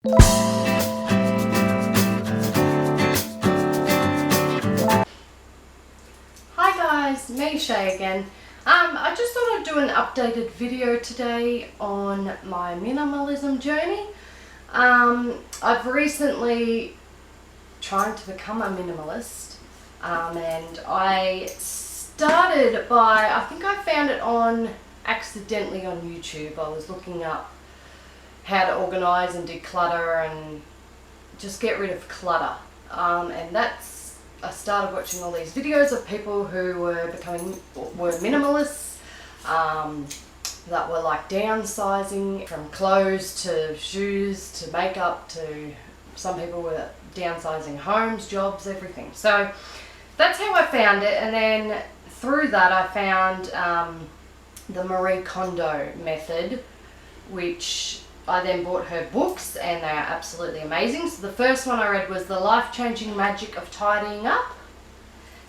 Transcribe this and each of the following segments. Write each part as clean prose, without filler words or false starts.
Hi guys, me Shay again. I just thought I'd do an updated video today on my minimalism journey. I've recently tried to become a minimalist, and I started by, I think I found it accidentally on YouTube. I was looking up how to organise and declutter and just get rid of clutter, and I started watching all these videos of people who were minimalists, that were like downsizing from clothes to shoes to makeup to some people were downsizing homes, jobs, everything. So that's how I found it, and then through that I found the Marie Kondo method, which I then bought her books, and they are absolutely amazing. So the first one I read was The Life-Changing Magic of Tidying Up,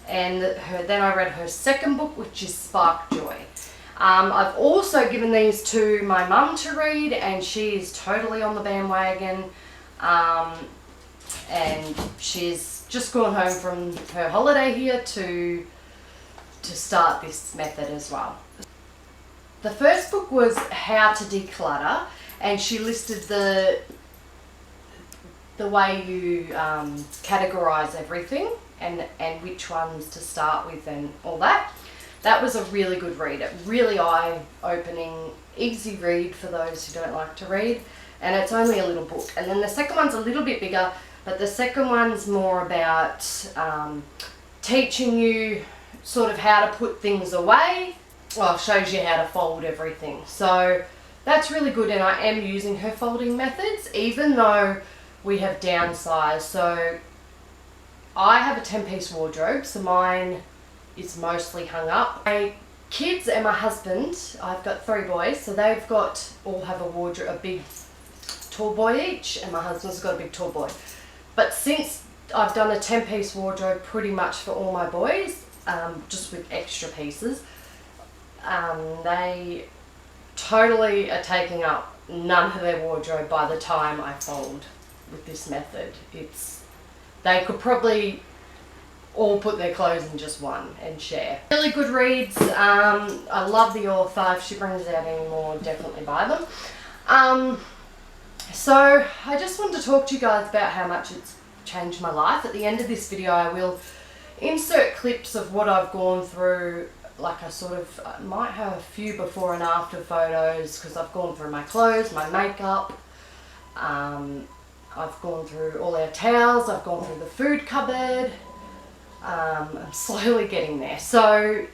and then I read her second book, which is Spark Joy. I've also given these to my mum to read, and she is totally on the bandwagon, and she's just gone home from her holiday here to start this method as well. The first book was How to Declutter, and she listed the way you categorize everything and which ones to start with and all that. That was a really good read. It really eye-opening, easy read for those who don't like to read, and it's only a little book. And then the second one's a little bit bigger, but the second one's more about teaching you sort of how to put things away. Well, shows you how to fold everything. So that's really good, and I am using her folding methods, even though we have downsized. So I have a 10-piece wardrobe, so mine is mostly hung up. My kids and my husband, I've got 3 boys, so they've all have a wardrobe, a big tall boy each, and my husband's got a big tall boy. But since I've done a 10-piece wardrobe pretty much for all my boys, just with extra pieces, they totally are taking up none of their wardrobe by the time I fold with this method. They could probably all put their clothes in just one and share. Really good reads. I love the author. If she brings out any more, definitely buy them. So I just wanted to talk to you guys about how much it's changed my life. At the end of this video I will insert clips of what I've gone through. Like I might have a few before and after photos, because I've gone through my clothes, my makeup, I've gone through all our towels, I've gone through the food cupboard. I'm slowly getting there. So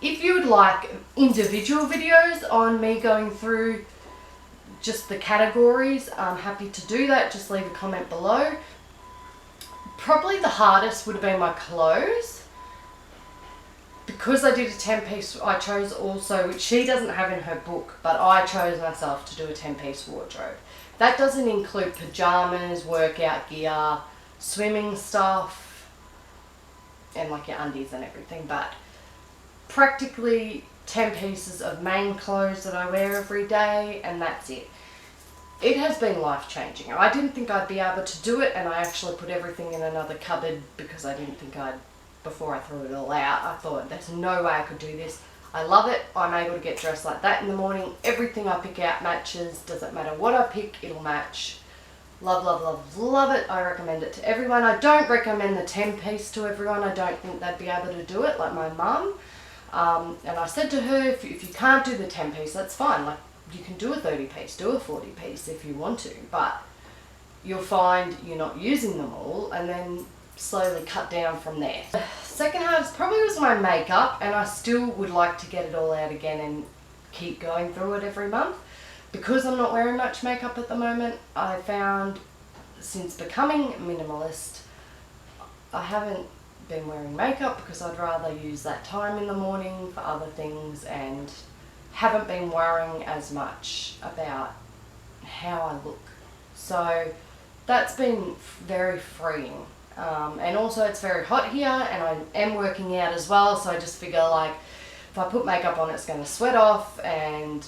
if you would like individual videos on me going through just the categories, I'm happy to do that. Just leave a comment below. Probably the hardest would have been my clothes. Because I did a 10-piece, I chose also, which she doesn't have in her book, but I chose myself to do a 10-piece wardrobe. That doesn't include pajamas, workout gear, swimming stuff, and like your undies and everything, but practically 10 pieces of main clothes that I wear every day, and that's it. It has been life-changing. I didn't think I'd be able to do it, and I actually put everything in another cupboard because I didn't think before I threw it all out. I thought there's no way I could do this. I love it. I'm able to get dressed like that in the morning. Everything I pick out matches. Doesn't matter what I pick, it'll match. Love, love, love, love it. I recommend it to everyone. I don't recommend the 10-piece to everyone. I don't think they'd be able to do it like my mum. And I said to her, if you can't do the 10-piece, that's fine. Like, you can do a 30-piece, do a 40-piece if you want to, but you'll find you're not using them all, and then slowly cut down from there. The second hardest probably was my makeup, and I still would like to get it all out again and keep going through it every month. Because I'm not wearing much makeup at the moment, I found since becoming minimalist, I haven't been wearing makeup because I'd rather use that time in the morning for other things, and haven't been worrying as much about how I look. So that's been very freeing. And also it's very hot here, and I am working out as well, so I just figure like if I put makeup on it's going to sweat off and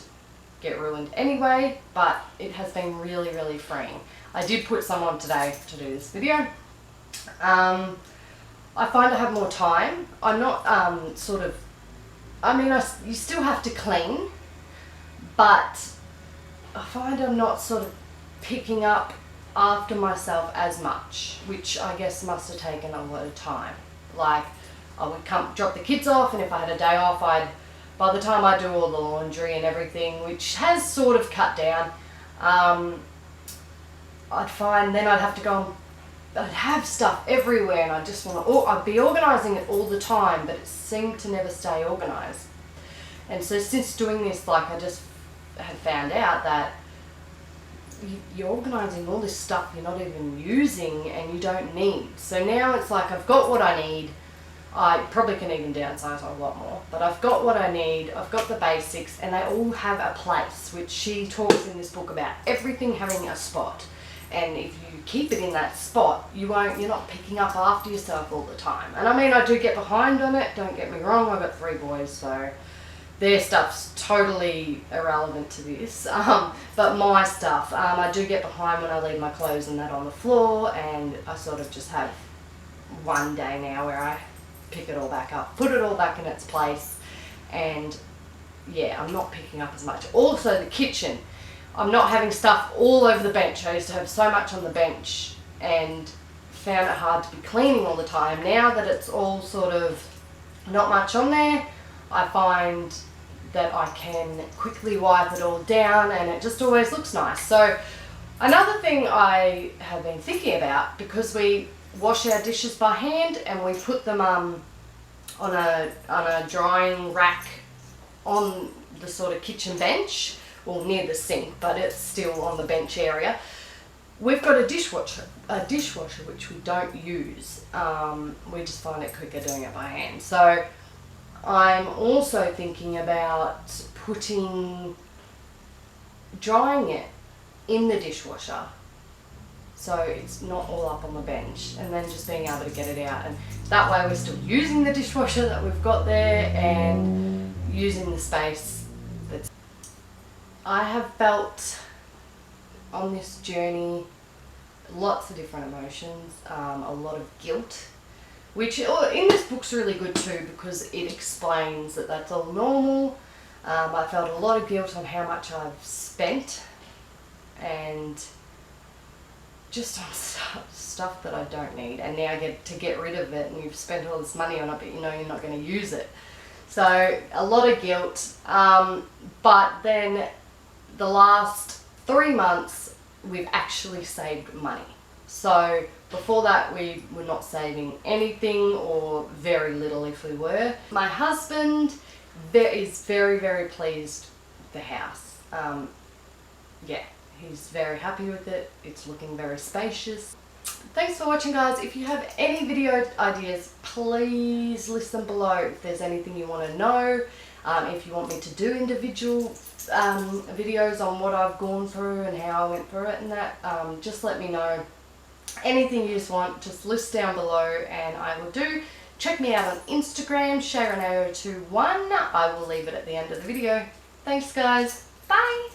get ruined anyway, but it has been really, really freeing. I did put some on today to do this video. I find I have more time. I'm not you still have to clean, but I find I'm not sort of picking up after myself as much, which I guess must have taken a lot of time. Like, I would come drop the kids off, and if I had a day off, by the time I do all the laundry and everything, which has sort of cut down, I'd find then I'd have to go and I'd have stuff everywhere, and I just want to, I'd be organising it all the time, but it seemed to never stay organised. And so since doing this, like, I just have found out that you're organising all this stuff you're not even using and you don't need. So now it's like I've got what I need. I probably can even downsize a lot more, but I've got what I need, I've got the basics, and they all have a place, which she talks in this book about everything having a spot. And if you keep it in that spot, you're not picking up after yourself all the time. And I mean, I do get behind on it, don't get me wrong, I've got 3 boys, so their stuff's totally irrelevant to this. But my stuff, I do get behind when I leave my clothes and that on the floor, and I sort of just have one day now where I pick it all back up, put it all back in its place, and yeah, I'm not picking up as much. Also the kitchen, I'm not having stuff all over the bench. I used to have so much on the bench and found it hard to be cleaning all the time. Now that it's all sort of not much on there, I find that I can quickly wipe it all down and it just always looks nice. So another thing I have been thinking about, because we wash our dishes by hand and we put them on a drying rack on the sort of kitchen bench, well, near the sink, but it's still on the bench area. We've got a dishwasher which we don't use. We just find it quicker doing it by hand. So I'm also thinking about drying it in the dishwasher, so it's not all up on the bench, and then just being able to get it out, and that way we're still using the dishwasher that we've got there and using the space. I have felt on this journey lots of different emotions, a lot of guilt, which in this book's really good too, because it explains that that's all normal. I felt a lot of guilt on how much I've spent, and just on stuff that I don't need, and now I get to get rid of it, and you've spent all this money on it, but you know you're not going to use it. So a lot of guilt, but then the last 3 months we've actually saved money. So before that we were not saving anything, or very little if we were. My husband is very, very pleased with the house. Yeah, he's very happy with it. It's looking very spacious. Thanks for watching, guys. If you have any video ideas, please list them below. If there's anything you want to know, if you want me to do individual videos on what I've gone through and how I went through it and that, just let me know. Anything you just want, just list down below and I will do. Check me out on Instagram, Sharon021. I will leave it at the end of the video. Thanks, guys. Bye.